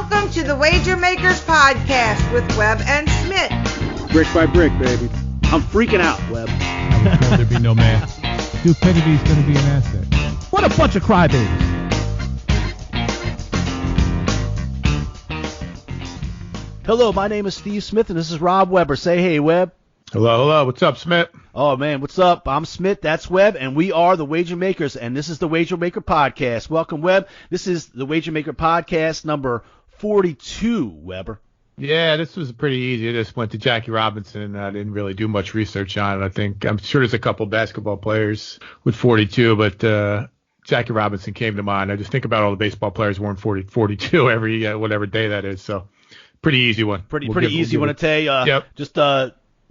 Welcome to the Wager Makers Podcast with Webb and Smitt. Brick by brick, baby. I'm freaking out, Webb. I was told there'd be no man. Stupidity's going to be an asset. What a bunch of crybabies. Hello, my name is Steve Smith, and this is Rob Weber. Say hey, Webb. Hello. What's up, Smitt? Oh, man, what's up? I'm Smitt, that's Webb, and we are the Wager Makers, and this is the Wager Maker Podcast. Welcome, Webb. This is the Wager Maker Podcast number 42, Weber. Yeah, this was pretty easy. I just went to Jackie Robinson, and I didn't really do much research on it. I'm sure there's a couple basketball players with 42, but Jackie Robinson came to mind. I just think about all the baseball players wearing 42 every whatever day that is, so pretty easy one. Pretty easy one to tell. Yep. Just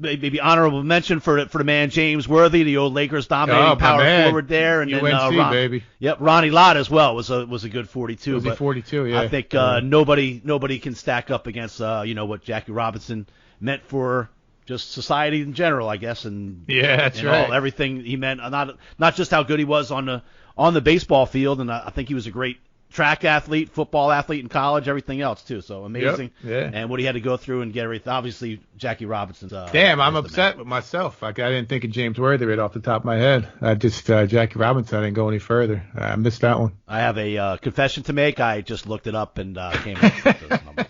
maybe honorable mention for the man James Worthy, the old Lakers dominating power forward there, and UNC, then baby. Yep, Ronnie Lott as well was a good 42. Was he 42? Yeah. I think nobody can stack up against what Jackie Robinson meant for just society in general, I guess, and yeah, that's right. Everything he meant, not just how good he was on the baseball field, and I think he was a great track athlete, football athlete in college, everything else too. So amazing. Yep, yeah. And what he had to go through and get everything. Obviously, Jackie Robinson's. Damn, I'm upset with myself. Like, I didn't think of James Worthy right off the top of my head. Jackie Robinson. I didn't go any further. I missed that one. I have a confession to make. I just looked it up and came up with those numbers.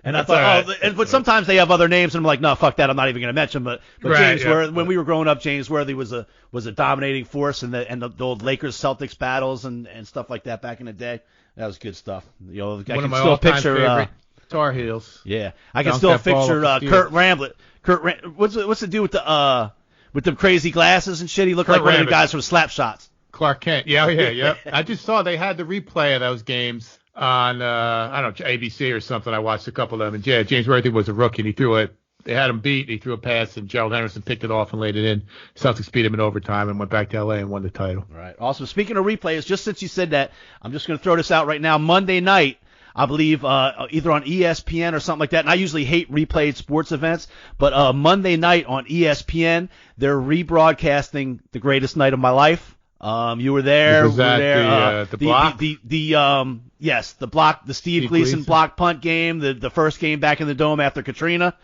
And I thought, right. But sometimes they have other names, and I'm like, no, fuck that. I'm not even going to mention. But right, James Worthy, when we were growing up, James Worthy was a dominating force in the old Lakers Celtics battles and stuff like that back in the day. That was good stuff. I one can of my still all-time picture favorite Tar Heels. Yeah, I can still picture Kurt Ramblet. What's the dude with the crazy glasses and shit? He looked like one of the guys from Slapshots. Clark Kent. Yeah. I just saw they had the replay of those games on I don't know, ABC or something. I watched a couple of them, and yeah, James Worthy was a rookie, and they had him beat. He threw a pass, and Gerald Henderson picked it off and laid it in. Celtics beat him in overtime and went back to L.A. and won the title. Right. Also, speaking of replays, just since you said that, I'm just going to throw this out right now. Monday night, I believe either on ESPN or something like that, and I usually hate replayed sports events, but Monday night on ESPN, they're rebroadcasting The Greatest Night of My Life. You were there. Was that the block? Yes, the block, the Steve Gleason block punt game, the first game back in the Dome after Katrina.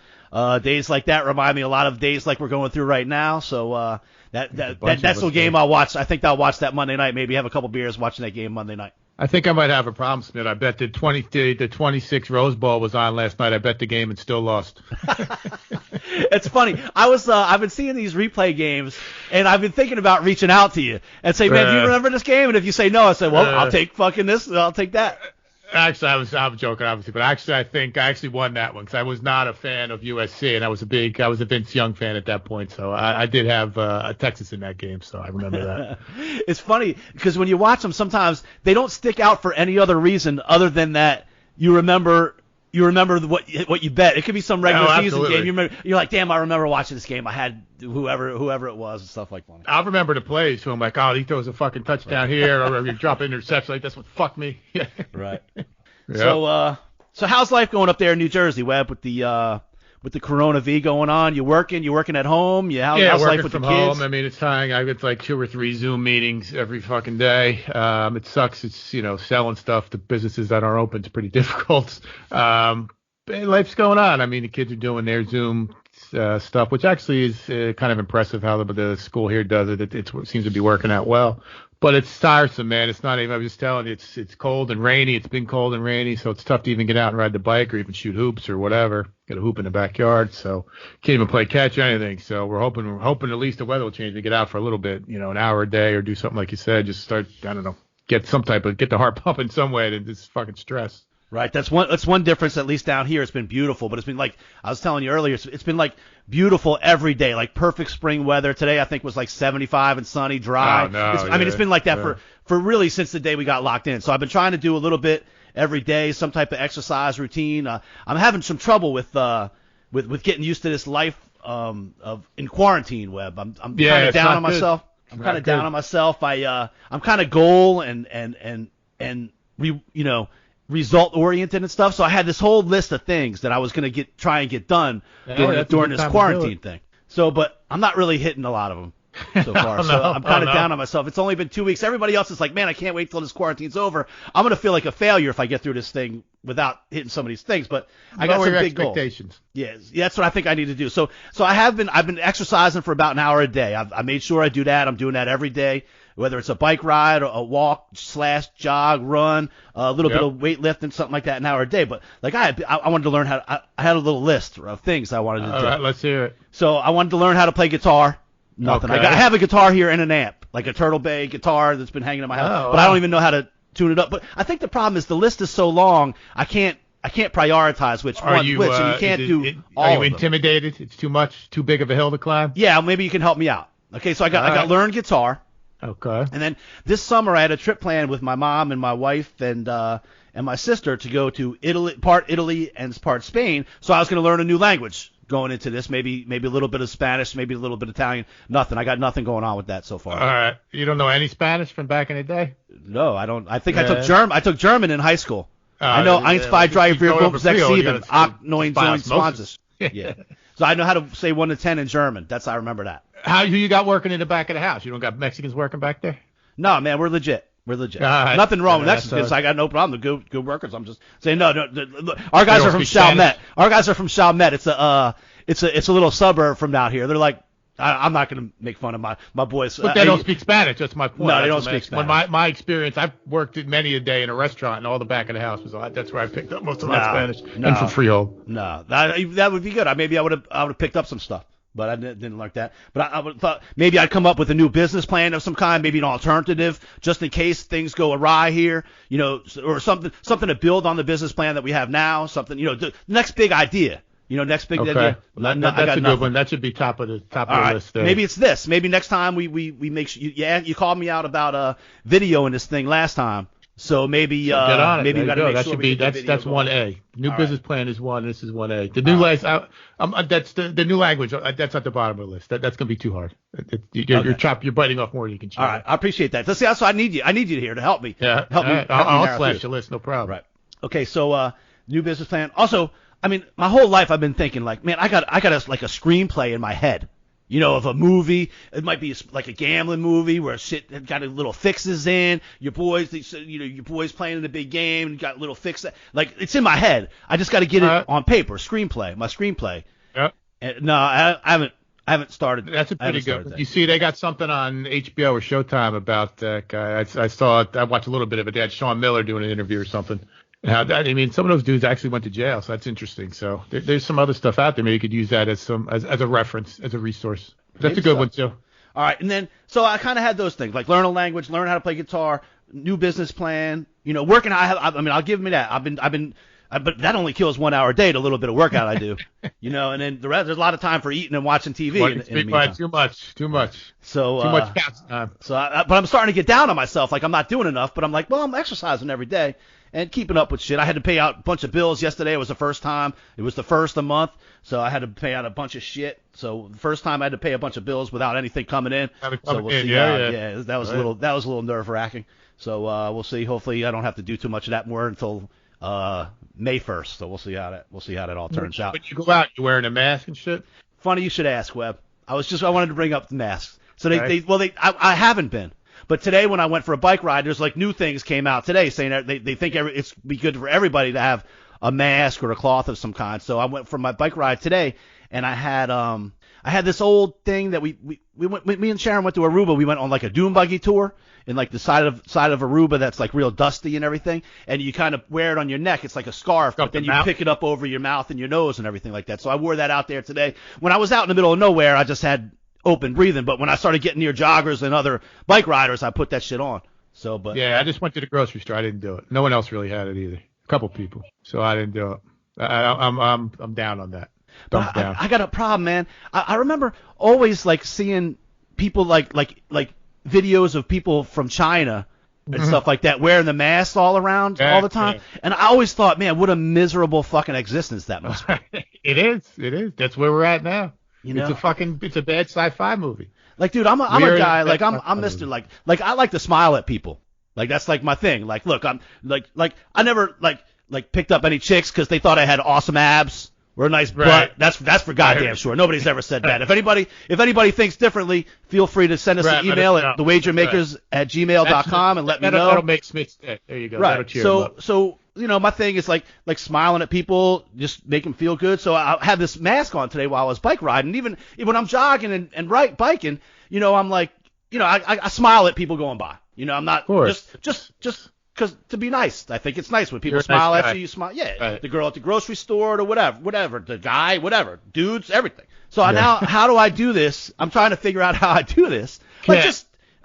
Days like that remind me a lot of days like we're going through right now. So that's the game I'll watch. I think I'll watch that Monday night. Maybe have a couple beers watching that game Monday night. I think I might have a problem, Smith. I bet the 26 Rose Bowl was on last night. I bet the game and still lost. It's funny. I've been seeing these replay games, and I've been thinking about reaching out to you and say, man, do you remember this game? And if you say no, I say, well, I'll take fucking this. I'll take that. Actually, I'm joking, obviously, but actually, I think I actually won that one because I was not a fan of USC, and I was a Vince Young fan at that point, so I did have a Texas in that game, so I remember that. It's funny because when you watch them, sometimes they don't stick out for any other reason other than that you remember what you bet. It could be some regular season game. You're like, damn, I remember watching this game. I had whoever it was and stuff like that. I'll remember the plays. So I'm like, oh, he throws a fucking touchdown here, or you drop an interception. Like, that's what fucked me. Right. Yep. So how's life going up there in New Jersey, Webb, with the Corona V going on? You working at home? How's life with from the kids? Home. I mean, it's fine. I get like 2 or 3 Zoom meetings every fucking day. It sucks. It's, selling stuff to businesses that aren't open. It's pretty difficult. Life's going on. I mean, the kids are doing their Zoom stuff, which actually is kind of impressive how the school here does it. It seems to be working out well. But it's tiresome, man. It's not even, I was just telling you, it's cold and rainy. It's been cold and rainy, so it's tough to even get out and ride the bike or even shoot hoops or whatever. Get a hoop in the backyard, so can't even play catch or anything. So we're hoping at least the weather will change. We get out for a little bit, an hour a day or do something like you said. Just start, I don't know, get the heart pumping some way to just fucking stress. Right, that's one difference. At least down here, it's been beautiful. But it's been like I was telling you earlier, it's been like beautiful every day, like perfect spring weather. Today, I think was like 75 and sunny, dry. Oh, no, I mean, it's been like that for really since the day we got locked in. So I've been trying to do a little bit every day, some type of exercise routine. I'm having some trouble with getting used to this life in quarantine, Webb. I'm kind of down on myself. I'm kind of down on myself. I'm kind of goal and result oriented and stuff. So I had this whole list of things that I was going to try and get done during this quarantine thing. So, but I'm not really hitting a lot of them. so far. Oh, So no. I'm kind of Oh, no. down on myself. It's only been 2 weeks. Everybody else is like, man, I can't wait till this quarantine's over. I'm going to feel like a failure if I get through this thing without hitting some of these things. But I got Lower some your big goals. expectations. Yes, that's what I think I need to do. So I've been exercising for about an hour a day. I made sure I do that. I'm doing that every day, whether it's a bike ride or a walk / jog, run, a little bit of weightlifting, something like that, an hour a day. But like I wanted to learn how. I had a little list of things I wanted to do. All right, let's hear it. So I wanted to learn how to play guitar. Nothing. Okay. I have a guitar here and an amp, like a Turtle Bay guitar that's been hanging in my house, but I don't even know how to tune it up. But I think the problem is the list is so long, I can't prioritize which Are one, you, and you can't all Are you of them. intimidated? It's too much, too big of a hill to climb? Yeah, maybe you can help me out. Okay, so I got learned guitar, Okay. and then this summer I had a trip planned with my mom and my wife and my sister to go to Italy, part Italy and part Spain. So I was going to learn a new language going into this, maybe a little bit of Spanish, maybe a little bit of Italian. Nothing. I got nothing going on with that so far. All right. You don't know any Spanish from back in the day? No, I don't. I think I took German. I took German in hhigh school. I know yeah, 1, 2, 3, 4, over 5, 6, Creole, you 7, gotta 8, 9, 10, osmosis. 20. Yeah. So I know how to say 1 to 10 in German. I remember that. Who you got working in the back of the house? You don't got Mexicans working back there? No, man, we're legit. We're legit. All right. Nothing wrong with That's Mexicans. I got no problem. They're good workers. I'm just saying, no. Our guys are from Chalmette. Our guys are from Chalmette. It's a little suburb from down here. They're like, I'm not going to make fun of my boys. But they don't speak Spanish. That's my point. No, they don't speak Spanish. When my experience, I've worked in many a day in a restaurant, and all the back of the house was that's where I picked up most of my Spanish. And from Freehold. No, that would be good. Maybe I would have picked up some stuff. But I didn't like that. But I thought maybe I'd come up with a new business plan of some kind, maybe an alternative, just in case things go awry here, or something to build on the business plan that we have now. Something, the next big idea, next big idea. Well, that's a good one. That should be top of the list. There. Maybe it's this. Maybe next time we make sure. You called me out about video in this thing last time. So maybe get on it. maybe we got to make that sure should we be get the that's video 1A. New All business right. plan is 1. This is 1A. The new that's the new language. That's at the bottom of the list. That's gonna be too hard. You're biting off more than you can chew. All right, I appreciate that. So I need you here to help me. Yeah, help me. Right. Help me I'll narrow slash through. your list. No problem. Right. Okay. So new business plan. Also, I mean, my whole life I've been thinking like, man, I got like a screenplay in my head. Of a movie. It might be like a gambling movie where shit got a little fixes in. Your boys, your boys playing in the big game and got little fixes. Like it's in my head. I just got to get it on paper. My screenplay. Yeah. And, no, I haven't started. That's a pretty good. That. You see, they got something on HBO or Showtime about that guy. I saw it. I watched a little bit of it. They had Sean Miller doing an interview or something. Some of those dudes actually went to jail, so that's interesting. So there's some other stuff out there. Maybe you could use that as a reference, as a resource. That's a good one too. All right, and then so I kind of had those things like learn a language, learn how to play guitar, new business plan. Working. I'll give me that. But that only kills 1 hour a day. The little bit of workout I do, and then the rest. There's a lot of time for eating and watching TV. In the meantime. Too much. So too much couch time. But I'm starting to get down on myself. Like I'm not doing enough. But I'm like, well, I'm exercising every day and keeping up with shit. I had to pay out a bunch of bills yesterday. It was the first time. It was the first of the month, so I had to pay out a bunch of shit. So the first time I had to pay a bunch of bills without anything coming in. So we'll see. That was a little nerve wracking. So we'll see. Hopefully I don't have to do too much of that more until May 1st. So we'll see how that all turns out. When you go out, you wearing a mask and shit? Funny you should ask, Webb. I wanted to bring up the masks. So I haven't been. But today when I went for a bike ride, there's like new things came out today saying that they think it's be good for everybody to have a mask or a cloth of some kind. So I went for my bike ride today, and I had this old thing that we went. Me and Sharon went to Aruba. We went on like a dune buggy tour in like the side of Aruba that's like real dusty and everything. And you kind of wear it on your neck. It's like a scarf, but then you pick it up over your mouth and your nose and everything like that. So I wore that out there today. When I was out in the middle of nowhere, I just had open breathing. But when I started getting near joggers and other bike riders, I put that shit on. So, but yeah, I just went to the grocery store. I didn't do it. No one else really had it either. A couple people. So I didn't do it. I'm down on that. But I got a problem, man. I remember always like seeing people like videos of people from China and stuff like that wearing the masks all around all the time. Yeah. And I always thought, man, what a miserable fucking existence that must be. It is. That's where we're at now. It's a bad sci-fi movie. Like, dude, I'm a guy, like I'm Mr. Like I like to smile at people. Like that's like my thing. Like, look, I'm like I never like picked up any chicks because they thought I had awesome abs We're a nice Right. butt. That's for goddamn sure. Nobody's ever said that. If anybody thinks differently, feel free to send us an email at thewagermakers@gmail.com and let me know. That'll make Smitt's day. There you go. That'll Right. cheer him up. So my thing is like smiling at people, just make them feel good. So I had this mask on today while I was bike riding. Even when I'm jogging and biking, I'm like, I smile at people going by. I'm not just because to be nice. I think it's nice when people You're a smile nice at guy. you. You smile. Yeah, Right. the girl at the grocery store or whatever, the guy, whatever, dudes, everything. So now, how do I do this? I'm trying to figure out how I do this. Like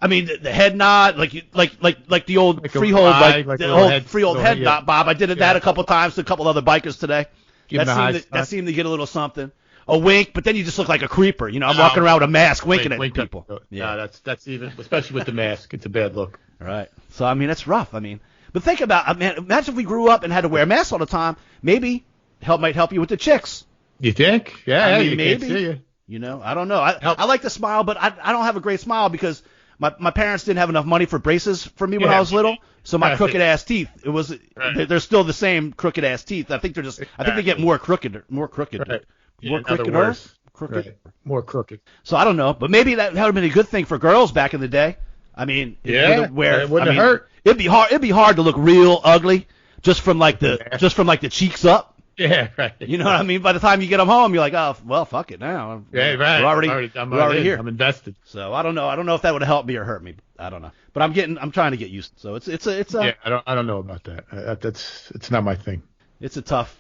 the head nod, like the old Like a freehold, ride, like like a the little old head- freehold little head head, nod, Bob. I did that a couple times to a couple other bikers today. Give him the high That five. seemed to get a little something. A wink, but then you just look like a creeper. I'm walking around with a mask winking at people. Yeah, that's even, especially with the mask. It's a bad look. Right. So that's rough. But think about, man. Imagine if we grew up and had to wear masks all the time. Maybe might help you with the chicks. You think? Yeah, you maybe. can't see you. I don't know. I like to smile, but I don't have a great smile because my parents didn't have enough money for braces for me when I was little. So my crooked ass teeth, they're still the same crooked ass teeth. I think they get more crooked. Right. More Yeah, crooked. worse. Crooked. Right. More crooked. So I don't know, but maybe that would have been a good thing for girls back in the day. It wouldn't have hurt. It'd be hard to look real ugly just from like the cheeks up. Yeah, right. You know what I mean? By the time you get them home, you're like, oh, well, fuck it now. Yeah, right. We're already here. I'm invested. So I don't know. I don't know if that would have helped me or hurt me. I don't know. But I'm trying to get used. So it's a. Yeah, I don't know about that. It's not my thing. It's tough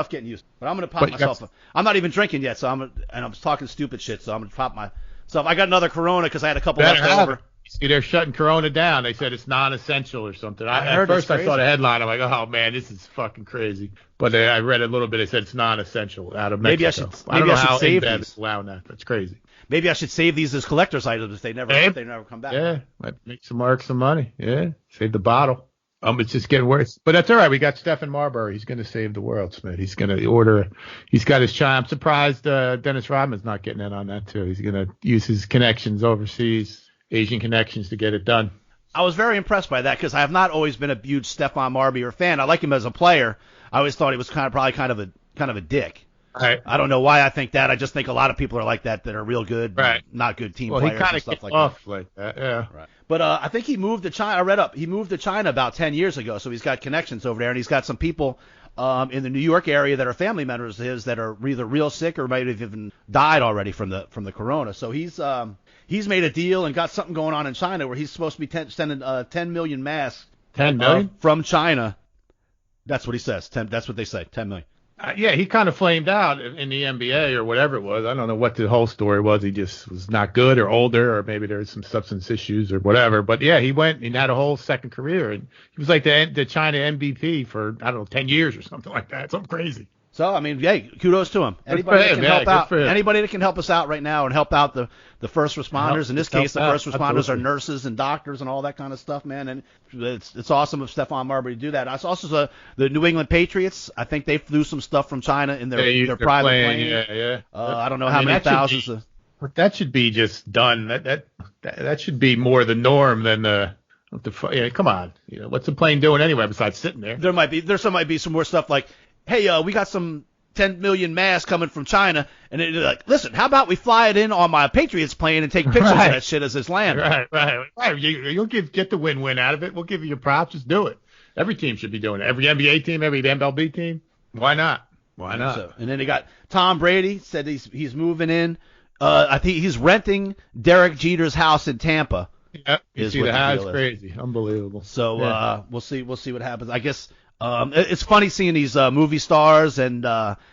getting used. But I'm gonna pop myself. I'm not even drinking yet, so I'm talking stupid shit. So I'm gonna pop myself. I got another Corona because I had a couple left over. See, they're shutting Corona down. They said it's non-essential or something. At first I saw the headline. I'm like, oh man, this is fucking crazy. But I read a little bit. They said it's non-essential out of Mexico. I don't know how save InBev is allowing that. That's crazy. Maybe I should save these as collector's items if they never come back. Yeah, might make some money. Yeah, save the bottle. It's just getting worse. But that's all right. We got Stephen Marbury. He's going to save the world, Smitt. He's going to order. He's got his chai. I'm surprised Dennis Rodman's not getting in on that too. He's going to use his connections overseas, Asian connections, to get it done. I was very impressed by that because I have not always been a huge Stephon Marbury fan. I like him as a player. I always thought he was probably kind of a dick. Right. I don't know why I think that. I just think a lot of people are like that are real good, not good team players and stuff like that. Like that. Yeah. Right. But I think he moved to China. I read up. He moved to China about 10 years ago, so he's got connections over there, and he's got some people in the New York area that are family members of his that are either real sick or might have even died already from the corona. So he's made a deal and got something going on in China where he's supposed to be sending 10 million masks. 10 million from China. That's what he says. That's what they say. 10 million. Yeah, he kind of flamed out in the NBA or whatever it was. I don't know what the whole story was. He just was not good or older, or maybe there was some substance issues or whatever. But yeah, he went and had a whole second career, and he was like the China MVP for, I don't know, 10 years or something like that. Something crazy. So, hey, kudos to him. Anybody that can help out, anybody that can help us out right now and help out the first responders. In this case, the first responders are nurses and doctors and all that kind of stuff, man. And it's awesome of Stephon Marbury to do that. I also the New England Patriots. I think they flew some stuff from China in their private plane. Yeah. I don't know how many thousands. But that should be just done. That should be more the norm than the. Come on. What's the plane doing anyway besides sitting there? There might be some more stuff like, hey, we got some 10 million masks coming from China, and they're like, listen, how about we fly it in on my Patriots plane and take pictures of that shit as it's landing? Right. You'll get the win-win out of it. We'll give you your props. Just do it. Every team should be doing it. Every NBA team, every MLB team. Why not? So, and then they got Tom Brady said he's moving in. I think he's renting Derek Jeter's house in Tampa. Yep. You see the house, crazy, unbelievable. So we'll see what happens. I guess. It's funny seeing these movie stars and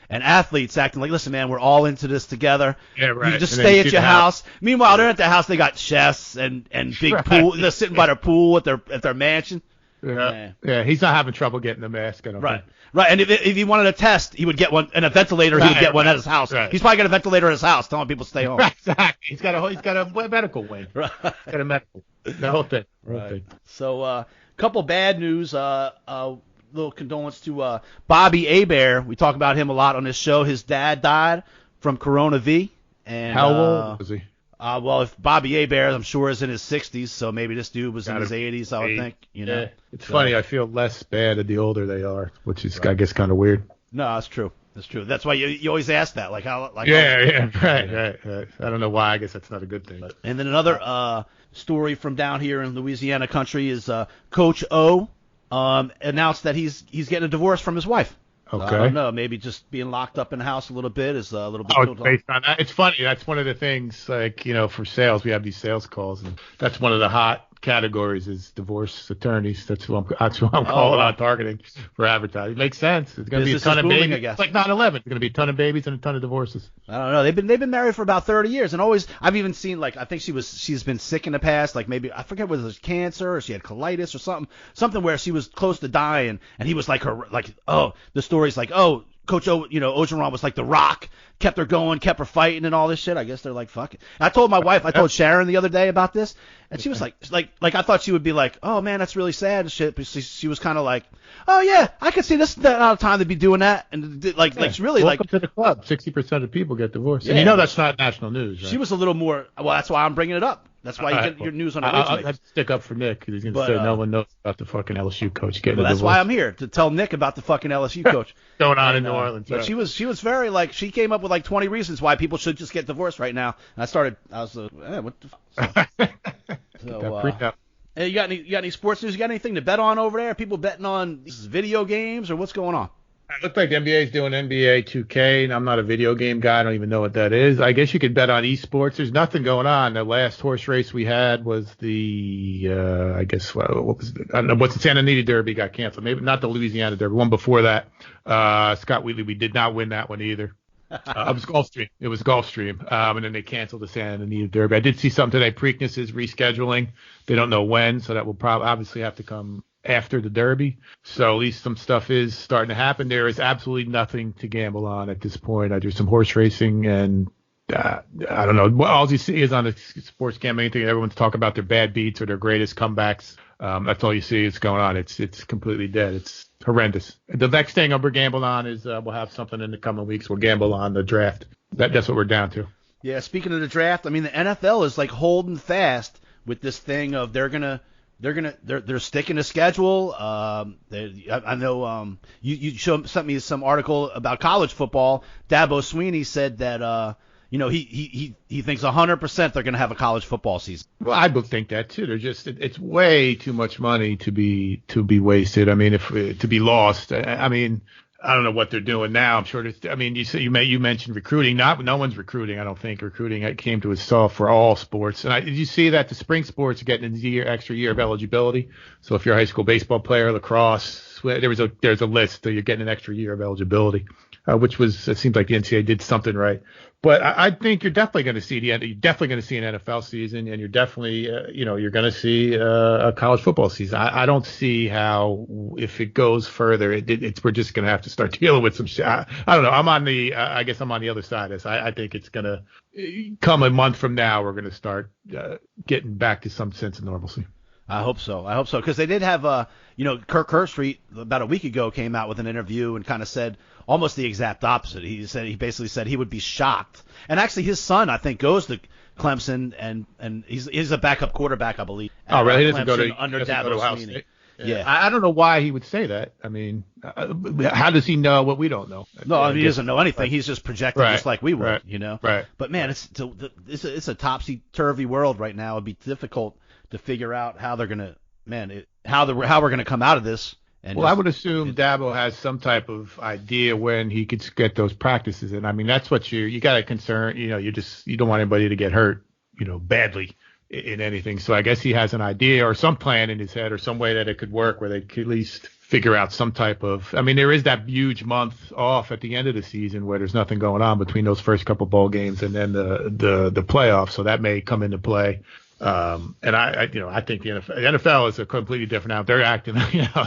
athletes acting like, listen, man, we're all into this together. Yeah, right. You just stay at your house. Meanwhile, they're at their house. They got chefs and big pool. They're sitting by their pool at their mansion. Yeah. He's not having trouble getting the mask. Right. And if he wanted a test, he would get one, and a ventilator. He would get one at his house. Right. He's probably got a ventilator at his house, telling people to stay home. Right, exactly. He's got a medical wing. Right. He's got a medical. The whole thing. Right. So, couple bad news. Little condolence to Bobby Hebert. We talk about him a lot on this show. His dad died from Corona V. And how old was he? Well, if Bobby Hebert, I'm sure, is in his 60s, so maybe this dude was in his 80s, I would think. It's funny. I feel less bad the older they are, which is, I guess, kind of weird. No, that's true. That's true. That's why you always ask that, like how, like right. I don't know why. I guess that's not a good thing. But. And then another story from down here in Louisiana country is Coach O announced that he's getting a divorce from his wife. Okay. I don't know. Maybe just being locked up in the house a little bit is a little bit. Oh, it's based on that. It's funny. That's one of the things, like, for sales, we have these sales calls, and that's one of the hot categories is divorce attorneys. That's who I'm calling on targeting for advertising. It makes sense. It's going to be a ton of babies. I guess. It's like 9/11. It's going to be a ton of babies and a ton of divorces. I don't know. They've been married for about 30 years, and always I've even seen, like, I think she's been sick in the past, like maybe I forget whether it was cancer or she had colitis or something where she was close to dying, and he was like the story's like, oh, Coach O, Ogeron was like the Rock, kept her going, kept her fighting and all this shit. I guess they're like, fuck it. I told my wife, I told Sharon the other day about this, and she was like I thought she would be like, oh man, that's really sad and shit. But she was kind of like, oh yeah, I could see this not a time to be doing that, and like really welcome to the club. 60% of people get divorced, and that's not national news. Right? She was a little more. Well, that's why I'm bringing it up. That's why you get your news on the I'll have to stick up for Nick because he's going to say no one knows about the fucking LSU coach getting a divorce. That's why I'm here, to tell Nick about the fucking LSU coach. Going on in New Orleans. But right. she was very like, she came up with like 20 reasons why people should just get divorced right now. And I was what the fuck? Hey, you got any sports news? You got anything to bet on over there? People betting on these video games or what's going on? It looked like the NBA is doing NBA 2K, and I'm not a video game guy. I don't even know what that is. I guess you could bet on esports. There's nothing going on. The last horse race we had was the, what was it? I don't know. What's the Santa Anita Derby got canceled? Maybe not the Louisiana Derby. One before that. Scott Wheatley, we did not win that one either. It was Gulfstream. And then they canceled the Santa Anita Derby. I did see something today. Preakness is rescheduling. They don't know when, so that will probably obviously have to come after the Derby. So at least some stuff is starting to happen. There is absolutely nothing to gamble on at this point. I do some horse racing, and I don't know. All you see is on the sports gambling thing. Everyone's talking about their bad beats or their greatest comebacks. That's all you see is going on. It's completely dead. It's horrendous. The next thing we're gambling on is we'll have something in the coming weeks. We'll gamble on the draft. That's what we're down to. Yeah. Speaking of the draft, I mean, the NFL is like holding fast with this thing of they're sticking to schedule. I know you sent me some article about college football. Dabo Swinney said that he thinks 100% they're going to have a college football season. Well, I would think that too. It's way too much money to be wasted. I mean, to be lost. I mean, I don't know what they're doing now. I'm sure. You mentioned recruiting. No one's recruiting. I don't think recruiting came to a stop for all sports. And did you see that the spring sports are getting an extra year of eligibility? So if you're a high school baseball player, lacrosse, there's a list. So you're getting an extra year of eligibility, it seems like the NCAA did something right. But I think you're definitely going to see an NFL season, and you're definitely you're going to see a college football season. I don't see how, if it goes further, we're just going to have to start dealing with some shit. I don't know. I guess I'm on the other side of this. I think it's going to come a month from now. We're going to start getting back to some sense of normalcy. I hope so. Because they did have, Kirk Herbstreit about a week ago came out with an interview and kind of said almost the exact opposite. He basically said he would be shocked. And actually his son, I think, goes to Clemson and he's a backup quarterback, I believe. Oh, really? He doesn't go to under Dabo Swinney. Yeah. I don't know why he would say that. I mean, how does he know what we don't know? No, he doesn't know anything. He's just projecting just like we would, Right. But man, it's a topsy-turvy world right now. It'd be difficult to figure out how they're gonna, how we're gonna come out of this. And I would assume Dabo has some type of idea when he could get those practices in. I mean, that's what you got to concern. You don't want anybody to get hurt, badly in anything. So I guess he has an idea or some plan in his head or some way that it could work where they could at least figure out some type of. I mean, there is that huge month off at the end of the season where there's nothing going on between those first couple bowl games and then the playoffs. So that may come into play. And I think the NFL is a completely different now. They're acting,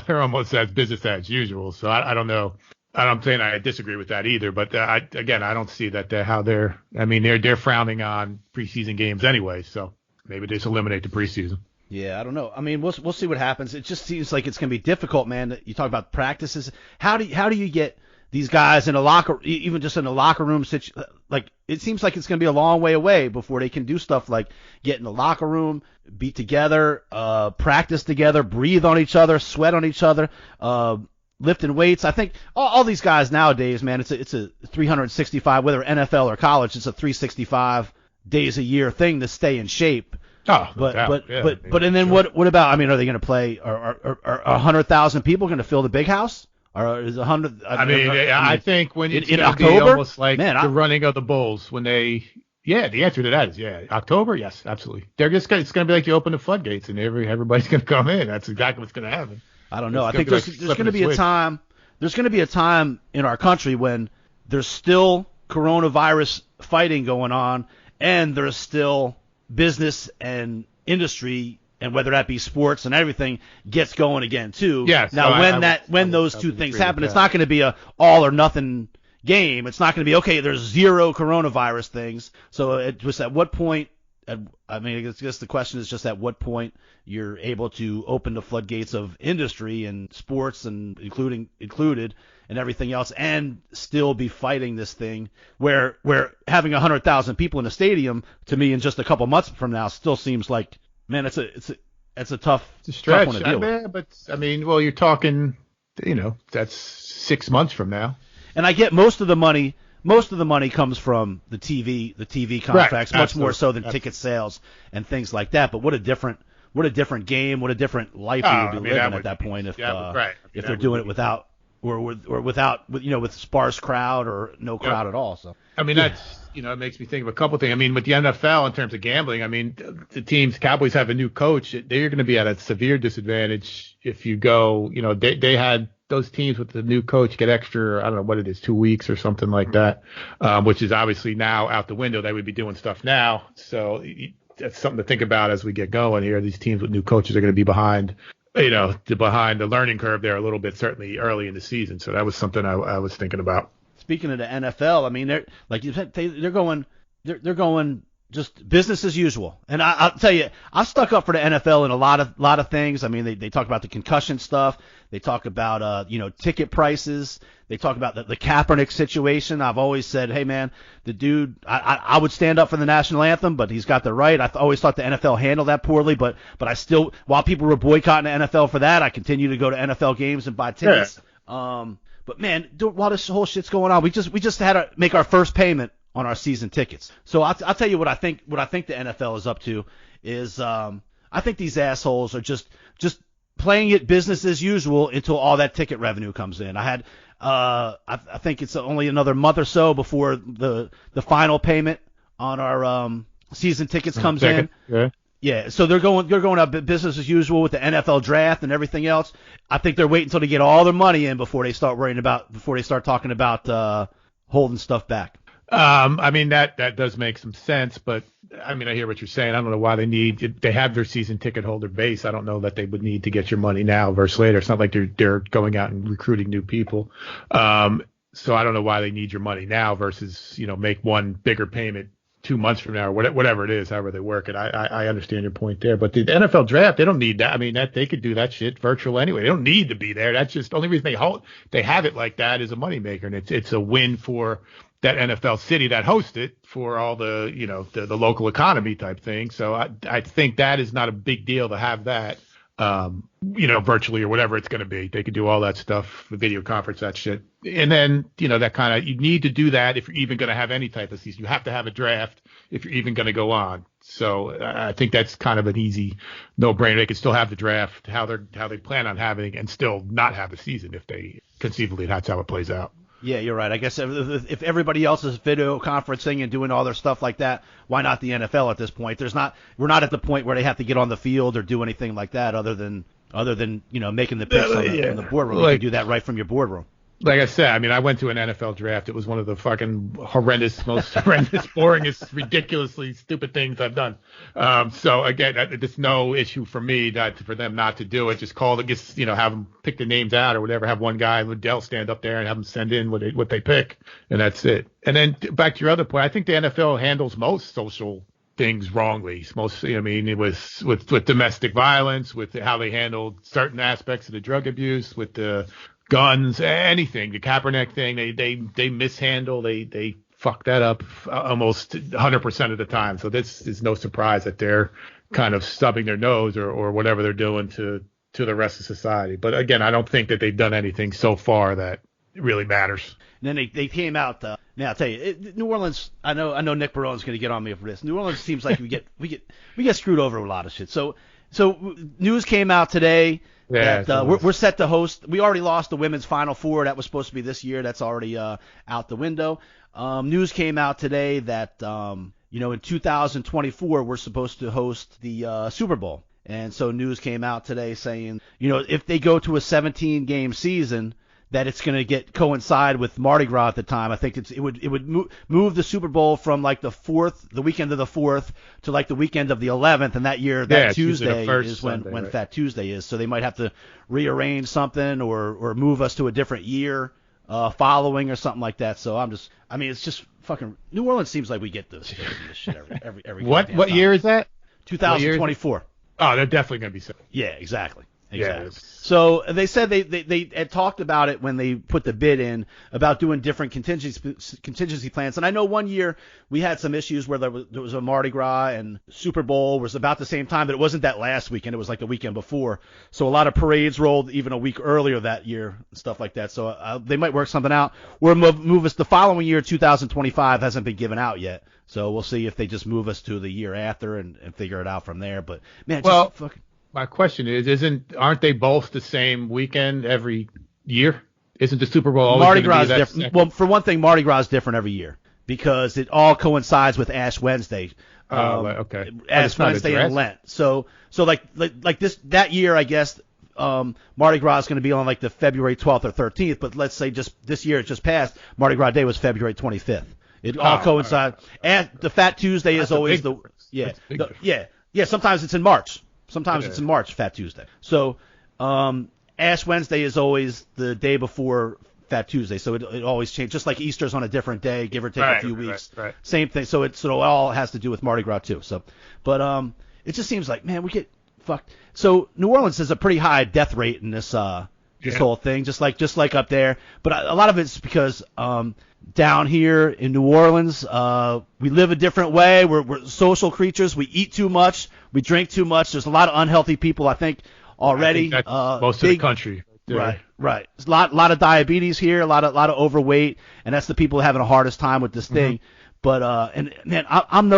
they're almost as business as usual. So I don't know. I'm saying I disagree with that either, but I don't see that they're frowning on preseason games anyway. So maybe they just eliminate the preseason. Yeah, I don't know. I mean, we'll see what happens. It just seems like it's going to be difficult, man. You talk about practices. How do you get these guys in a locker, even just in a locker room like it seems like it's going to be a long way away before they can do stuff like get in the locker room, be together, practice together, breathe on each other, sweat on each other. lifting weights. I think all these guys nowadays, man, it's a 365, whether NFL or college, it's a 365 days a year thing to stay in shape. Oh, but and then what about? I mean, are they going to play? Are 100,000 people going to fill the big house? Or is 100? I think when it's in going to be October, almost like the running of the Bulls when they. Yeah, the answer to that is October. Yes, absolutely. It's going to be like you open the floodgates and everybody's going to come in. That's exactly what's going to happen. I don't know. I think there's going to be a time. There's going to be a time in our country when there's still coronavirus fighting going on, and there's still business and industry, and whether that be sports and everything, gets going again too. Yes. Now, when those two things happen, it's not going to be a all or nothing game. It's not going to be, okay, there's 0 coronavirus things. So it was at what point, I guess the question is just at what point you're able to open the floodgates of industry and sports and included and everything else, and still be fighting this thing where having 100,000 people in a stadium, to me, in just a couple months from now, still seems like, man, it's a tough stretch. Tough one to deal with. But you're talking, that's 6 months from now. And I get most of the money comes from the TV contracts, right, much more so than ticket sales and things like that. But what a different game, what a different life we would be living at that point if they're doing it without with sparse crowd or no crowd at all. So that's it makes me think of a couple things. With the NFL in terms of gambling, the Cowboys have a new coach. They're going to be at a severe disadvantage if you go. They had those teams with the new coach get extra, I don't know what it is, 2 weeks or something like that, which is obviously now out the window. They would be doing stuff now. So that's something to think about as we get going here. These teams with new coaches are going to be behind, behind the learning curve there a little bit, certainly early in the season. So that was something I was thinking about. Speaking of the NFL, they're like you said, they're going just business as usual. And I'll tell you, I stuck up for the NFL in a lot of things. They talk about the concussion stuff. They talk about ticket prices. They talk about the Kaepernick situation. I've always said, hey man, the dude, I would stand up for the national anthem, but he's got the right. I always thought the NFL handled that poorly, but I still, while people were boycotting the NFL for that, I continue to go to NFL games and buy tickets. Yeah. But man, while this whole shit's going on, we just had to make our first payment on our season tickets. So I'll tell you what I think the NFL is up to is I think these assholes are just playing it business as usual until all that ticket revenue comes in. I think it's only another month or so before the final payment on our season tickets comes in. Yeah, so they're going up business as usual with the NFL draft and everything else. I think they're waiting until they get all their money in before they start talking about holding stuff back. That does make some sense, but I hear what you're saying. I don't know why they have their season ticket holder base. I don't know that they would need to get your money now versus later. It's not like they're going out and recruiting new people. So I don't know why they need your money now versus, make one bigger payment 2 months from now or whatever it is, however they work it. I understand your point there, but the NFL draft, they don't need that. That they could do that shit virtual anyway. They don't need to be there. That's just the only reason they have it like that is a moneymaker, and it's a win for that NFL city that hosts it for all the, the local economy type thing. So I think that is not a big deal to have that, virtually or whatever it's going to be. They could do all that stuff, video conference, that shit. And then, that kind of, you need to do that if you're even going to have any type of season. You have to have a draft if you're even going to go on. So I think that's kind of an easy no-brainer. They could still have the draft, how they plan on having, and still not have a season if they conceivably that's how it plays out. Yeah, you're right. I guess if everybody else is video conferencing and doing all their stuff like that, why not the NFL at this point? We're not at the point where they have to get on the field or do anything like that other than making the picks on the boardroom. You can do that right from your boardroom. Like I said, I went to an NFL draft. It was one of the fucking most horrendous, boringest, ridiculously stupid things I've done. So again, there's no issue for me for them not to do it. Just call it, just have them pick the names out or whatever. Have one guy, Liddell, stand up there and have them send in what they pick, and that's it. And then back to your other point, I think the NFL handles most social things wrongly. Mostly, it was with domestic violence, with how they handled certain aspects of the drug abuse, with the guns, anything, the Kaepernick thing, they mishandle, they fuck that up almost 100% of the time. So this is no surprise that they're kind of stubbing their nose or whatever they're doing to to the rest of society. But again, I don't think that they've done anything so far that really matters. And then they came out. Now I'll tell you, New Orleans. I know Nick Barone's going to get on me for this. New Orleans seems like we get screwed over with a lot of shit. So news came out today that we're set to host. We already lost the women's Final Four. That was supposed to be this year. That's already out the window. News came out today that in 2024 we're supposed to host the Super Bowl. And so news came out today saying, if they go to a 17-game season, that it's going to coincide with Mardi Gras at the time. I think it would move the Super Bowl from like the weekend of the 4th to like the weekend of the 11th, and that year Tuesday is when Fat Tuesday is. So they might have to rearrange something or move us to a different year following or something like that. So it's just fucking New Orleans seems like we get this shit every What year is that? 2024. Oh, they're definitely going to be set. Yeah, exactly. Yeah. So they said they had talked about it when they put the bid in about doing different contingency plans. And I know one year we had some issues where there was a Mardi Gras and Super Bowl was about the same time, but it wasn't that last weekend. It was like the weekend before. So a lot of parades rolled even a week earlier that year and stuff like that. So they might work something out. Or move us the following year, 2025, hasn't been given out yet. So we'll see if they just move us to the year after and figure it out from there. But man, fucking. My question aren't they both the same weekend every year? Isn't the Super Bowl always Mardi Gras is different? Second? Well, for one thing, Mardi Gras is different every year because it all coincides with Ash Wednesday. Okay. Ash Wednesday and Lent. So like that year, I guess Mardi Gras is going to be on like the February 12th or 13th. But let's say just this year it just passed. Mardi Gras Day was February 25th. It all coincides. Right. And the Fat Tuesday is always sometimes it's in March. Sometimes it's in March, Fat Tuesday. So Ash Wednesday is always the day before Fat Tuesday. So it always changes. Just like Easter's on a different day, give or take a few weeks. Right. Same thing. So it all has to do with Mardi Gras too. So, but it just seems like, man, we get fucked. So New Orleans has a pretty high death rate in this whole thing, just like up there. But a lot of it's because down here in New Orleans, we live a different way. We're social creatures. We eat too much. We drink too much. There's a lot of unhealthy people, I think, already. I think that's most of the country. Right. There's a lot of diabetes here, a lot of overweight, and that's the people having the hardest time with this thing. But and man, I'm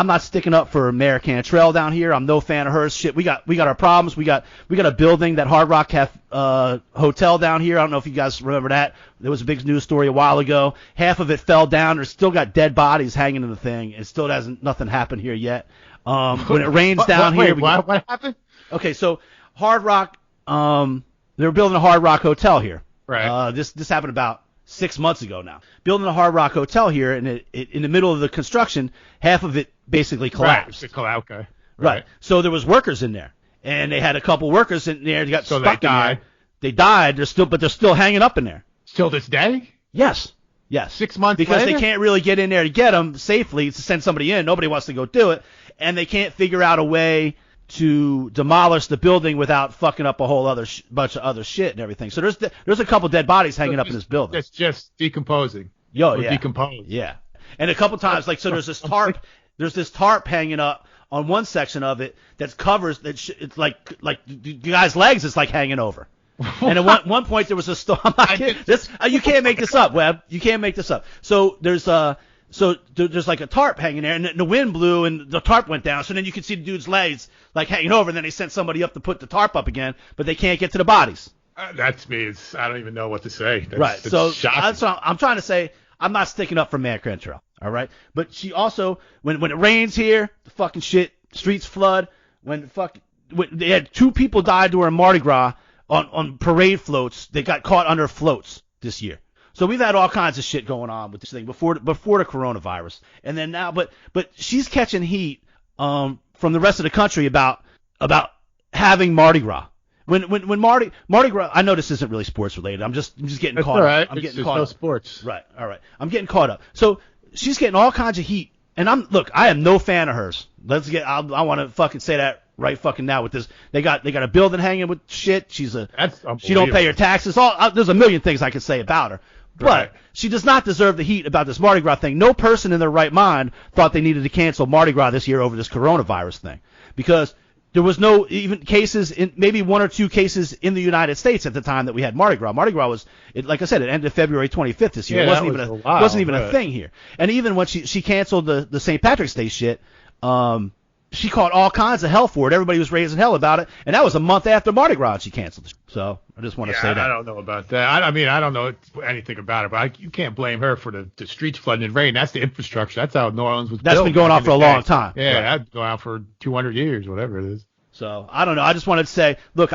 not sticking up for Mayor Cantrell down here. I'm no fan of hers. Shit, we got our problems. We got a building, that Hard Rock hotel down here. I don't know if you guys remember that. There was a big news story a while ago. Half of it fell down. There's still got dead bodies hanging in the thing. It still nothing happened here yet. When it rains down here, what happened? Okay, so Hard Rock, they were building a Hard Rock hotel here. Right. This happened about 6 months ago now. Building a Hard Rock hotel here, and it in the middle of the construction, half of it basically collapsed. Okay. Right. So there was workers in there, and they had a couple workers in there. They got stuck they died. in there. They died. They're still hanging up in there. Still this day? Yes. 6 months because later? They can't really get in there to get them safely to send somebody in. Nobody wants to go do it, and they can't figure out a way to demolish the building without fucking up a whole other bunch of other shit and everything. So there's a couple dead bodies hanging up in this building. That's just decomposing. Decomposed. Yeah. And a couple times, like, so there's this tarp hanging up on one section of it that covers it's like the guy's legs is like hanging over. And at one point there was a storm. You can't make this up, Webb. You can't make this up. So there's like a tarp hanging there, and the wind blew, and the tarp went down. So then you could see the dude's legs like hanging over, and then they sent somebody up to put the tarp up again, but they can't get to the bodies. That's me. I don't even know what to say. That's so shocking. I'm trying to say, I'm not sticking up for Mayor Cantrell, all right? But she also, when it rains here, the fucking shit, streets flood. When they had 2 people died during Mardi Gras on parade floats. They got caught under floats this year. So we've had all kinds of shit going on with this thing before the coronavirus, and then now, but she's catching heat from the rest of the country about having Mardi Gras. When Mardi Gras, I know this isn't really sports related. I'm just getting caught up. Right. I'm getting caught up. No sports. Right. All right. I'm getting caught up. So she's getting all kinds of heat, and I am no fan of hers. I want to fucking say that right fucking now with this. They got a building hanging with shit. She don't pay her taxes. There's a million things I could say about her. But she does not deserve the heat about this Mardi Gras thing. No person in their right mind thought they needed to cancel Mardi Gras this year over this coronavirus thing. Because There was no even cases maybe 1 or 2 cases in the United States at the time that we had Mardi Gras. Mardi Gras was, like I said, it ended February 25th this year. Yeah, It wasn't even a thing here. And even when she canceled the St. Patrick's Day shit, she caught all kinds of hell for it. Everybody was raising hell about it, and that was a month after Mardi Gras she canceled it. So I just want to say that. I don't know about that. I mean, I don't know anything about it, but you can't blame her for the streets flooding and rain. That's the infrastructure. That's how New Orleans was built. That's been going on for a long time. Yeah, right. That's been going on for 200 years, whatever it is. So I don't know. I just wanted to say, look,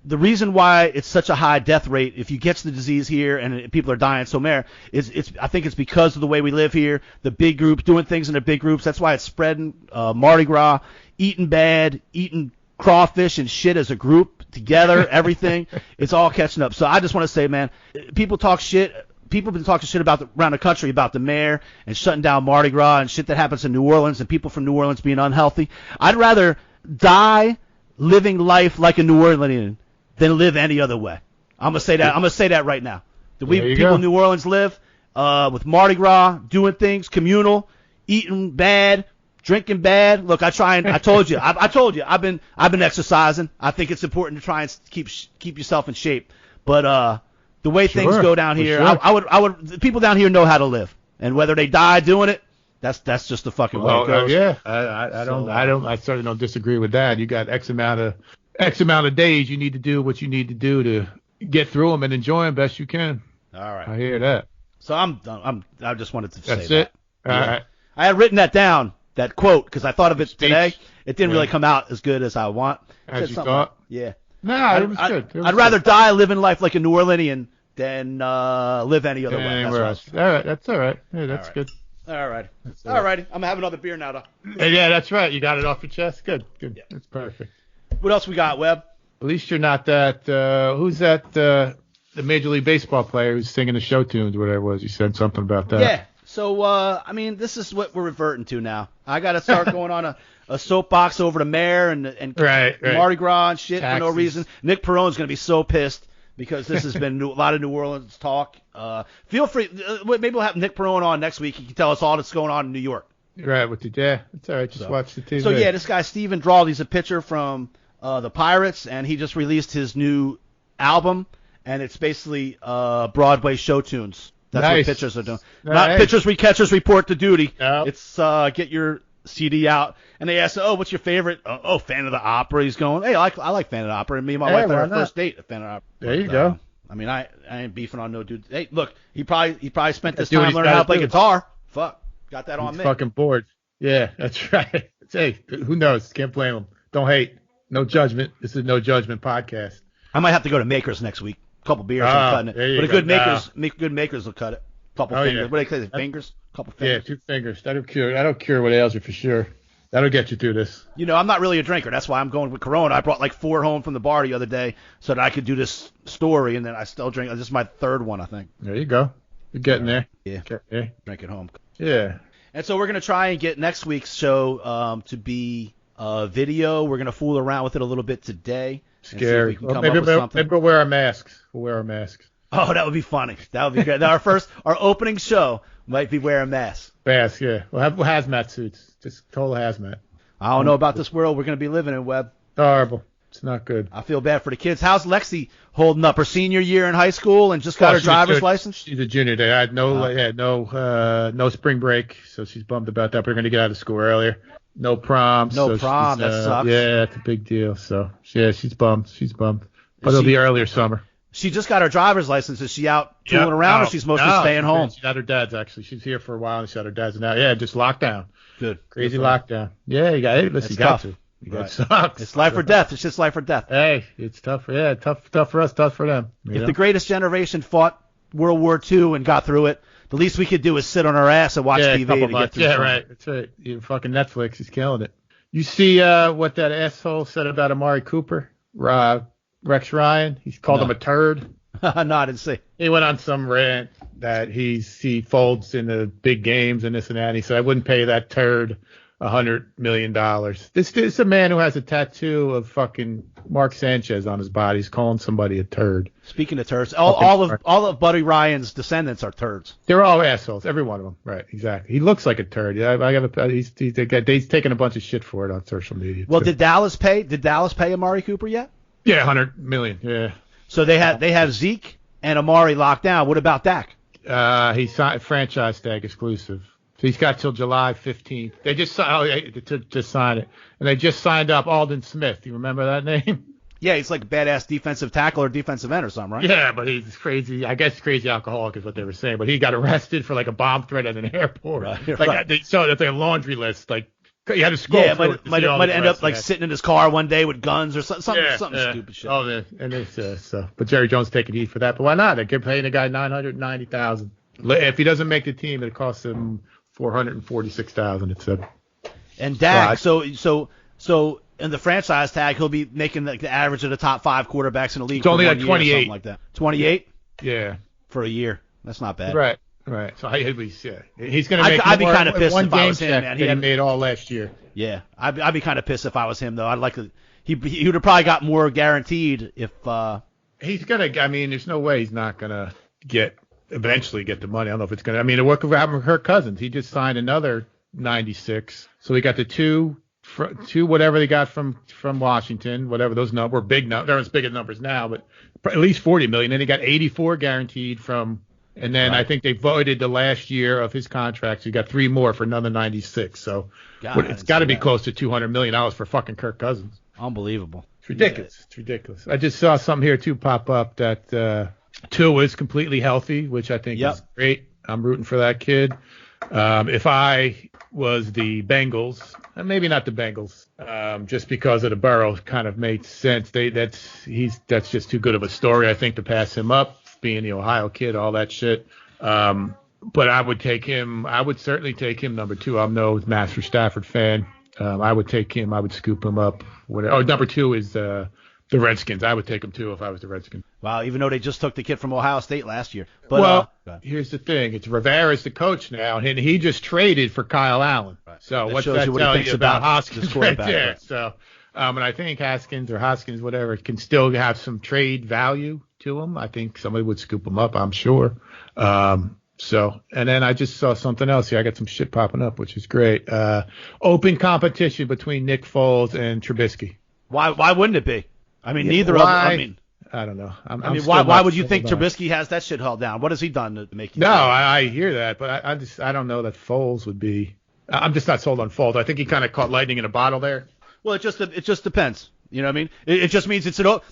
the reason why it's such a high death rate, if you get the disease here and people are dying so much, I think it's because of the way we live here, the big groups, doing things in the big groups. That's why it's spreading. Mardi Gras, eating bad, eating crawfish and shit as a group together, everything. It's all catching up. So I just want to say, man, people talk shit. People have been talking shit around the country about the mayor and shutting down Mardi Gras and shit that happens in New Orleans and people from New Orleans being unhealthy. I'd rather die living life like a New Orleanian than live any other way. I'm gonna say that. I'm gonna say that right now. People in New Orleans live with Mardi Gras, doing things communal, eating bad, drinking bad. Look, I told you. I told you. I've been exercising. I think it's important to try and keep yourself in shape. But the way things go down here, sure. I would. The people down here know how to live, and whether they die doing it, that's just the fucking way it goes. Yeah, I certainly don't disagree with that. You got X amount of days you need to do what you need to do to get through them and enjoy them best you can. All right. I hear that. So I just wanted to say That's it. that. All Yeah. right. I had written that down, that quote, because I thought of it Speech. today. It didn't Yeah. really come out as good as I want. As Said you something thought? Yeah. No, it was good. It was I'd rather good. die living life like a New Orleanian than live any other way. That's Anywhere what I else. All right, that's all right. Yeah, that's All right. good. All right. That's All righty. I'm going to have another beer now, though. Yeah, that's right. You got it off your chest. Good. Yeah. That's perfect. What else we got, Webb? At least you're not that. Who's that? The Major League Baseball player who's singing the show tunes, whatever it was. You said something about that. Yeah. So, I mean, this is what we're reverting to now. I got to start going on a soapbox over the mayor and Right. Mardi Gras and shit for no Taxes. reason. Nick Perrone's going to be so pissed because this has been a lot of New Orleans talk. Feel free. Maybe we'll have Nick Perrone on next week. He can tell us all that's going on in New York. Right. Yeah. It's all right. Just watch the TV. So, yeah, this guy, Steven Drawl, he's a pitcher from the Pirates, and he just released his new album, and it's basically Broadway show tunes. That's Nice. what pitchers are doing. Nice. Not pitchers, catchers report to duty. Nope. It's get your CD out. And they asked, what's your favorite? Fan of the Opera. He's going, hey, I like Fan of the Opera. And me and my wife had why our not? first date at Fan of the Opera. There you But, go. I mean, I ain't beefing on no dude. Hey, look, he probably spent this Do what time he's learning how to gotta play do. guitar. Fuck, got that on He's me. fucking bored. Yeah, that's right. Hey, who knows? Can't blame him. Don't hate. No judgment. This is No Judgment podcast. I might have to go to Makers next week. Couple beers, I'm cutting there it. you But a go. good makers will cut it. Couple Oh, fingers. yeah. What do they say? Fingers? Couple Yeah, fingers. 2 fingers. That'll cure what ails you for sure. That'll get you through this. You know, I'm not really a drinker. That's why I'm going with Corona. I brought like 4 home from the bar the other day so that I could do this story, and then I still drink. This is my 3rd one, I think. There you go. You're getting there. Yeah. Get there. Drink it home. Yeah. And so we're going to try and get next week's show to be video. We're going to fool around with it a little bit today. And see if we Scary. can Well, come maybe up with something. we'll wear our masks. We'll wear our masks. Oh, that would be funny. That would be great. Our opening show might be wearing masks. Masks, yeah. We'll have hazmat suits. Just total hazmat. I don't know about this world we're going to be living in, Webb. Horrible. It's not good. I feel bad for the kids. How's Lexi holding up? Her senior year in high school and just got her she's driver's a- license? She's a junior. They had no spring break, so she's bummed about that. We're going to get out of school earlier. No prom. No so prom, she's, that sucks. Yeah, it's a big deal. So yeah, she's bummed. But Is it'll she- be earlier summer. She just got her driver's license. Is she out tooling around or she's mostly staying home? She's at her dad's actually. She's here for a while and she's at her dad's now. Yeah, just lockdown. Good. Crazy Good for her. lockdown. Yeah, you got it. Listen, That's you got tough. to. You Right. got sucks. It's life or death. It's just life or death. Hey, it's tough. Yeah, tough for us, tough for them. You If know? the greatest generation fought World War II and got through it, the least we could do is sit on our ass and watch yeah, a TV couple to get months. through Yeah, something. right. That's right. You fucking Netflix is killing it. You see what that asshole said about Amari Cooper, Rex Ryan? He's called No. him a turd. No, I didn't see. He went on some rant that he folds in the big games and this and that. And he said, I wouldn't pay that turd $100 million. This is a man who has a tattoo of fucking Mark Sanchez on his body. He's calling somebody a turd. Speaking of turds, all of Buddy Ryan's descendants are turds. They're all assholes, every one of them. Right, exactly. He looks like a turd. He's taking a bunch of shit for it on social media. Well, too. did Dallas pay Amari Cooper yet? Yeah, $100 million. Yeah. So they have Zeke and Amari locked down. What about Dak? He signed franchise tag exclusive. So he's got till July 15th. They just to sign it, and they just signed up Alden Smith. You remember that name? Yeah, he's like a badass defensive tackle or defensive end or something, right? Yeah, but he's crazy. I guess crazy alcoholic is what they were saying. But he got arrested for like a bomb threat at an airport. Right, like they showed that their laundry list. Like you had to scroll. Yeah, through might end up like sitting in his car one day with guns or something stupid shit. Oh, yeah. And it's so. But Jerry Jones taking heat for that. But why not? They're paying the guy $990,000. If he doesn't make the team, it costs him $446,000. It said. And Dak, so in the franchise tag, he'll be making like the average of the top 5 quarterbacks in the league. It's only like 28, something like that. 28. Yeah. For a year, that's not bad. Right. So he's going to make. I'd be kind of pissed one if I game was him, man. He made all last year. Yeah, I'd be kind of pissed if I was him though. I'd like to. He would have probably got more guaranteed if. He's gonna. I mean, there's no way he's not gonna eventually get the money. I don't know if it's gonna. I mean, what could happen with Kirk Cousins? He just signed another 96. So we got the two whatever they got from Washington, whatever those numbers were big. They're as big as numbers now, but at least 40 million. And he got 84 guaranteed from. And then I think they voided the last year of his contract. So he got 3 more for another 96. So it's got to be close to $200 million for fucking Kirk Cousins. Unbelievable. It's ridiculous. Yeah. It's ridiculous. I just saw something here too pop up that Tua is completely healthy, which I think is great. I'm rooting for that kid. If I was the Bengals, and maybe not the Bengals, just because of the Burrow kind of made sense. That's just too good of a story, I think, to pass him up. Being the Ohio kid, all that shit. But I would take him. I would certainly take him number 2. I'm no Master Stafford fan. I would take him. I would scoop him up. Number 2 is the Redskins. I would take him too if I was the Redskins. Wow, even though they just took the kid from Ohio State last year. But, here's the thing. It's Rivera's the coach now, and he just traded for Kyle Allen. Right. So what's that tell you about Hoskins right there? Right. So, and I think Hoskins, whatever, can still have some trade value to him. I think somebody would scoop him up, I'm sure. And then I just saw something else here. I got some shit popping up, which is great. Open competition between Nick Foles and Trubisky. Why wouldn't it be? I mean, neither of them. I mean, I don't know. Why would you think Trubisky has that shit held down? What has he done to make you? No, I hear that, but I don't know that Foles would be. I'm just not sold on Foles. I think he kind of caught lightning in a bottle there. Well, it just depends. You know what I mean? It just means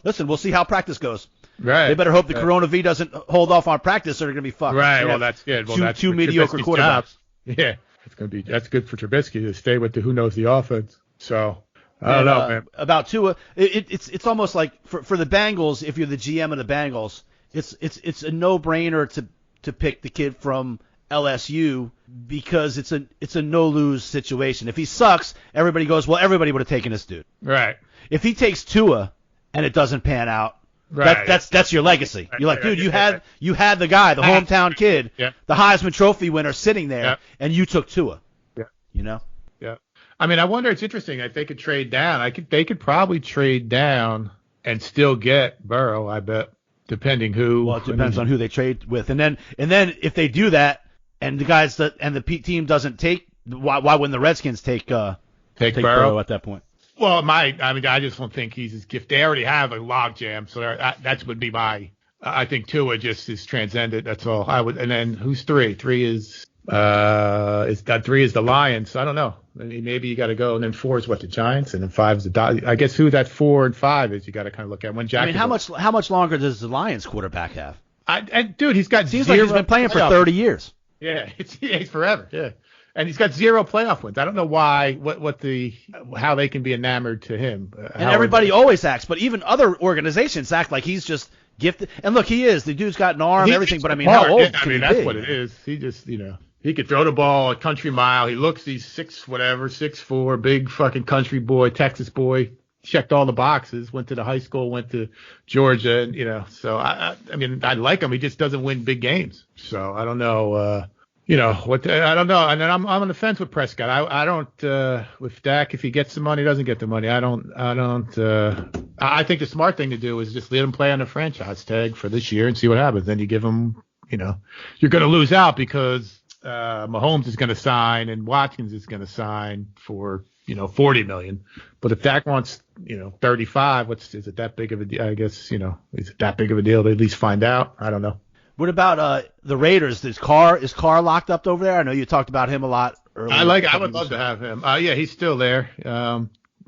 listen, we'll see how practice goes. Right. They better hope the Corona V doesn't hold off on practice, or they're gonna be fucked. Right. Well, that's good. Well, that's two mediocre quarterbacks. Yeah, that's good for Trubisky to stay with the who knows the offense. So I don't know, man. About Tua, it's almost like for the Bengals, if you're the GM of the Bengals, it's a no-brainer to pick the kid from LSU because it's a no-lose situation. If he sucks, everybody goes, well, everybody would have taken this dude. Right. If he takes Tua and it doesn't pan out, right. That's your legacy. You're like, dude, you had the guy, the hometown kid, the Heisman Trophy winner sitting there, and you took Tua. Yeah. You know? Yeah. I mean, I wonder. It's interesting. If they could trade down, they could probably trade down and still get Burrow. I bet, depending who. Well, it depends on who they trade with, and then if they do that, and the guys and the team doesn't take, why wouldn't the Redskins take Burrow at that point? Well, I just don't think he's as gifted. They already have a logjam, so that would be my. I think Tua just is transcendent. That's all I would. And then who's 3? 3 is 3 is the Lions. So I don't know. I mean, maybe you got to go. And then 4 is the Giants, and then 5 is the Dodgers. I guess who that 4 and 5 is. You got to kind of look at when Jack. I mean, how much longer does the Lions quarterback have? Dude, he's got. Seems like he's been playing for 30 years. Yeah, it's forever. Yeah. And he's got 0 playoff wins. I don't know why, how they can be enamored to him. And everybody always acts, but even other organizations act like he's just gifted. And look, he is. The dude's got an arm, everything. But I mean, how old can he be? That's what it is. He just, he could throw the ball a country mile. He's 6'4", big fucking country boy, Texas boy. Checked all the boxes. Went to the high school. Went to Georgia. And so I mean, I like him. He just doesn't win big games. So I don't know. what I don't know, and then I'm on the fence with Prescott. I don't with Dak, if he gets the money, doesn't get the money. I think the smart thing to do is just let him play on the franchise tag for this year and see what happens. Then you give him, you're going to lose out because Mahomes is going to sign and Watkins is going to sign for $40 million. But if Dak wants 35, is it that big of a deal? I guess is it that big of a deal to at least find out? I don't know. What about the Raiders? Is Carr locked up over there? I know you talked about him a lot earlier. I would love to have him. Yeah, he's still there.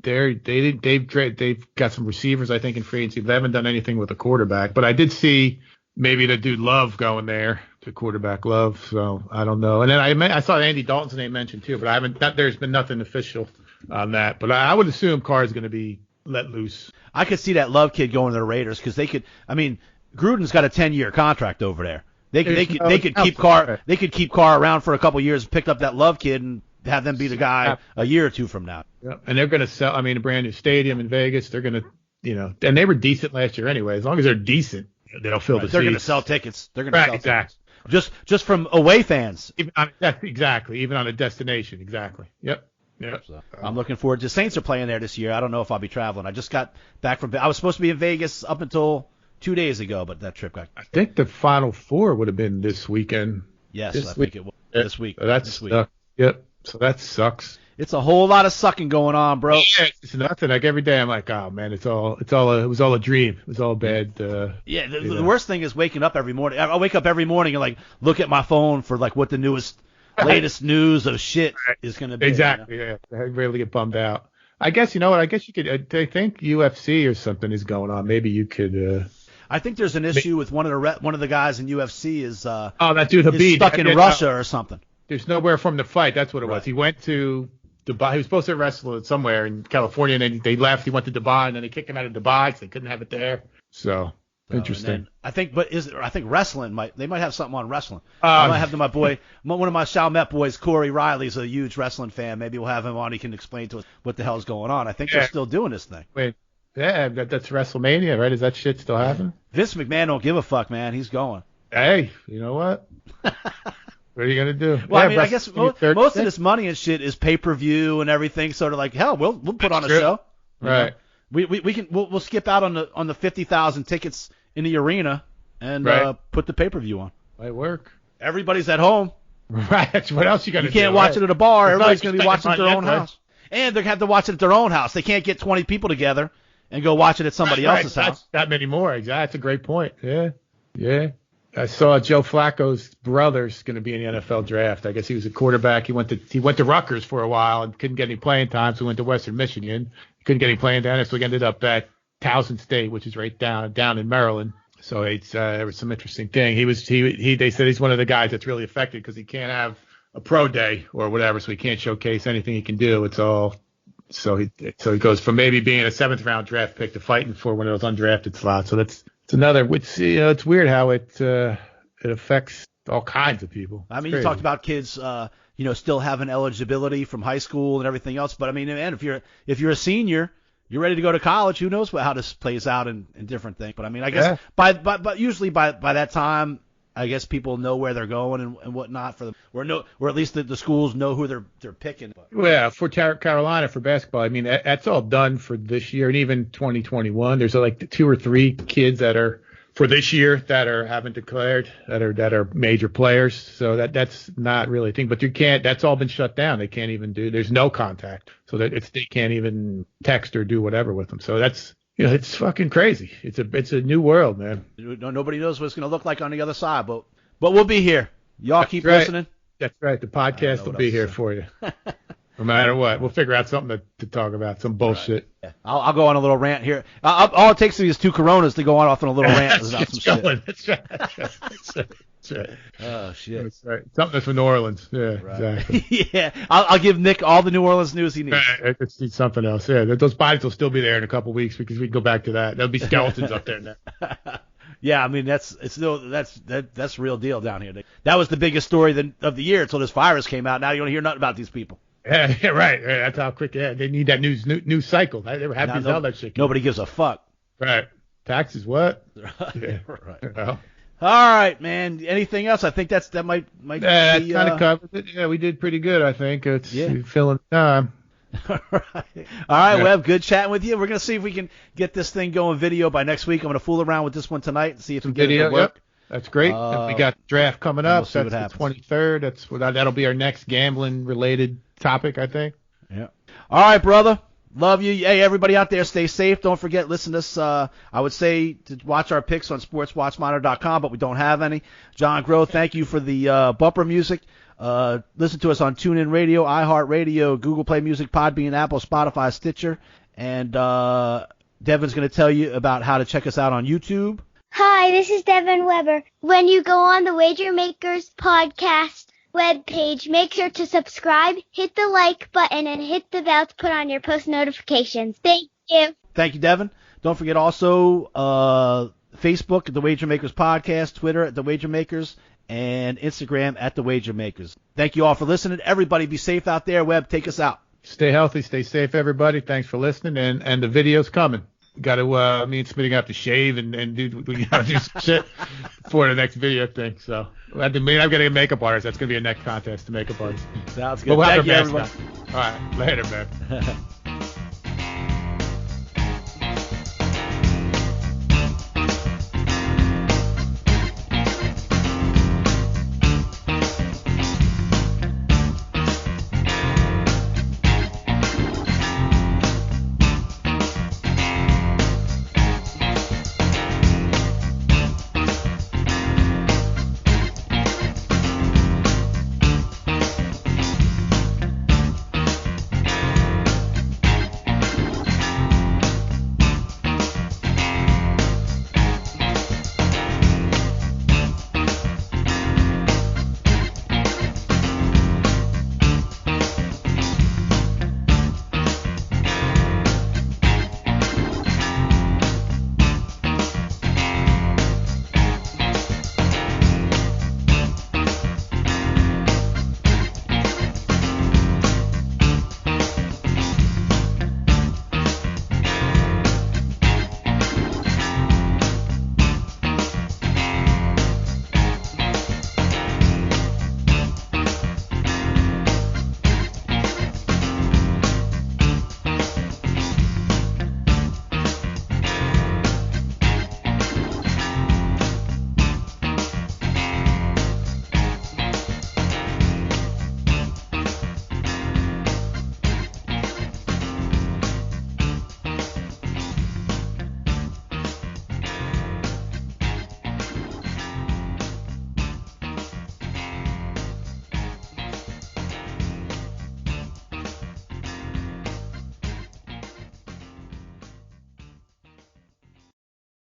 They've got some receivers, I think, in free agency. They haven't done anything with a quarterback, but I did see maybe the dude Love going there, the quarterback Love. So I don't know. And then I saw Andy Dalton's name mentioned too, but there's been nothing official on that. But I would assume Carr is going to be let loose. I could see that Love kid going to the Raiders because they could. I mean, Gruden's got a 10-year contract over there. They could keep Carr. They could keep Carr around for a couple years, pick up that Love kid, and have them be the guy a year or two from now. Yeah. And they're going to sell. I mean, a brand new stadium in Vegas. They're going to, and they were decent last year anyway. As long as they're decent, they'll fill the seats. They're going to sell tickets. They're going to sell exactly. tickets. Just from away fans. Exactly. Even on a destination. Exactly. Yep. So, I'm looking forward to. Saints are playing there this year. I don't know if I'll be traveling. I just got back from. I was supposed to be in Vegas up until 2 days ago, but that trip got. I think the Final Four would have been this weekend. Yes, I think it was this week. This week. Yep. So that sucks. It's a whole lot of sucking going on, bro. Yeah, it's nothing. Like every day, I'm like, oh man, it was all a dream. It was all bad. The worst thing is waking up every morning. I wake up every morning and like look at my phone for like what the latest news of shit is going to be. Exactly. Yeah. I really get bummed out. I guess you know what? I guess you could. I think UFC or something is going on. Maybe you could. I think there's an issue with one of the guys in UFC is. That dude Habib is stuck in Russia or something. There's nowhere for him to fight. That's what it was. He went to Dubai. He was supposed to wrestle somewhere in California, and then they left. He went to Dubai, and then they kicked him out of Dubai because they couldn't have it there. So interesting. I think wrestling might have something on wrestling. I might have my boy, one of my Chalmette boys, Corey Riley's a huge wrestling fan. Maybe we'll have him on. He can explain to us what the hell's going on. I think they're still doing this thing. Wait. Yeah, that's WrestleMania, right? Is that shit still happening? Vince McMahon don't give a fuck, man. He's going. Hey, you know what? What are you gonna do? Well, I mean, I guess most of this money and shit is pay-per-view and everything. Sort of like, hell, we'll put on a show. Right. We'll skip out on the 50,000 tickets in the arena and put the pay-per-view on. Might work. Everybody's at home. Right. What else you gonna do? You can't watch it at a bar. Everybody's gonna be watching at their own house. And they have to watch it at their own house. They can't get 20 people together and go watch it at somebody else's house. That many more. Exactly. That's a great point. Yeah. I saw Joe Flacco's brother's going to be in the NFL draft. I guess he was a quarterback. He went to Rutgers for a while and couldn't get any playing time, so he went to Western Michigan. He couldn't get any playing time, so he ended up at Towson State, which is right down in Maryland. So there was some interesting thing. They said he's one of the guys that's really affected because he can't have a pro day or whatever, so he can't showcase anything he can do. It's all so he goes from maybe being a 7th round draft pick to fighting for one of those undrafted slots. So it's another. It's weird how it affects all kinds of people. I mean, you talked about kids, still having eligibility from high school and everything else. But I mean, man, if you're a senior, you're ready to go to college. Who knows how this plays out in different things? But I mean, I guess but usually by that time, I guess people know where they're going and whatnot for them, or at least the schools know who they're picking. Well, for Carolina for basketball, I mean that's all done for this year and even 2021. There's like 2 or 3 kids that are for this year that haven't declared that are major players. So that's not really a thing. But you can't. That's all been shut down. They can't even do. There's no contact, so they can't even text or do whatever with them. So that's. It's fucking crazy. It's a new world, man. Nobody knows what it's going to look like on the other side, but we'll be here. Y'all keep listening. That's right. The podcast will be here for you. No matter what. We'll figure out something to talk about, some bullshit. Right. Yeah. I'll go on a little rant here. All it takes is 2 Coronas to go on off on a little rant about some shit. That's right. Oh, shit. That's right. Something that's from New Orleans. Yeah, right. Exactly. Yeah. I'll give Nick all the New Orleans news he needs. It's something else. Yeah, those bodies will still be there in a couple weeks because we can go back to that. There'll be skeletons up there now. Yeah, I mean that's real deal down here. That was the biggest story of the year until this virus came out. Now you don't hear nothing about these people. Yeah, right. That's how quick. Yeah, they need that news cycle. They were happy as hell that shit. Nobody gives a fuck. Right. Taxes, what? Yeah. Right. Well, All right, man. Anything else? I think that might That be, kind of covers it. Yeah, we did pretty good, I think. It's filling time. All right, Webb. Good chatting with you. We're gonna see if we can get this thing going video by next week. I'm gonna fool around with this one tonight and see if we can get it to work. Yep. That's great. And we got the draft coming up. We'll That's the 23rd. That'll be our next gambling related topic, I think. Yeah. All right, brother. Love you. Hey, everybody out there, stay safe. Don't forget, listen to us. I would say to watch our picks on sportswatchmonitor.com, but we don't have any. John Groh, thank you for the bumper music. Listen to us on TuneIn Radio, iHeartRadio, Google Play Music, Podbean, Apple, Spotify, Stitcher. And Devin's going to tell you about how to check us out on YouTube. Hi, this is Devin Weber. When you go on the Wager Makers podcast webpage, make sure to subscribe, hit the like button, and hit the bell to put on your post notifications. Thank you. Thank you, Devin. Don't forget also Facebook at the Wager Makers Podcast, Twitter at the Wager Makers, and Instagram at the Wager Makers. Thank you all for listening. Everybody be safe out there. Webb, take us out. Stay healthy, stay safe, everybody. Thanks for listening, and the video's coming. Got to me and Smitty have to shave and do we got to do some shit for the next video thing. So I've got to get a makeup artist. That's gonna be a next contest to makeup artist. Sounds good. Thank you, everyone. All right, later, man.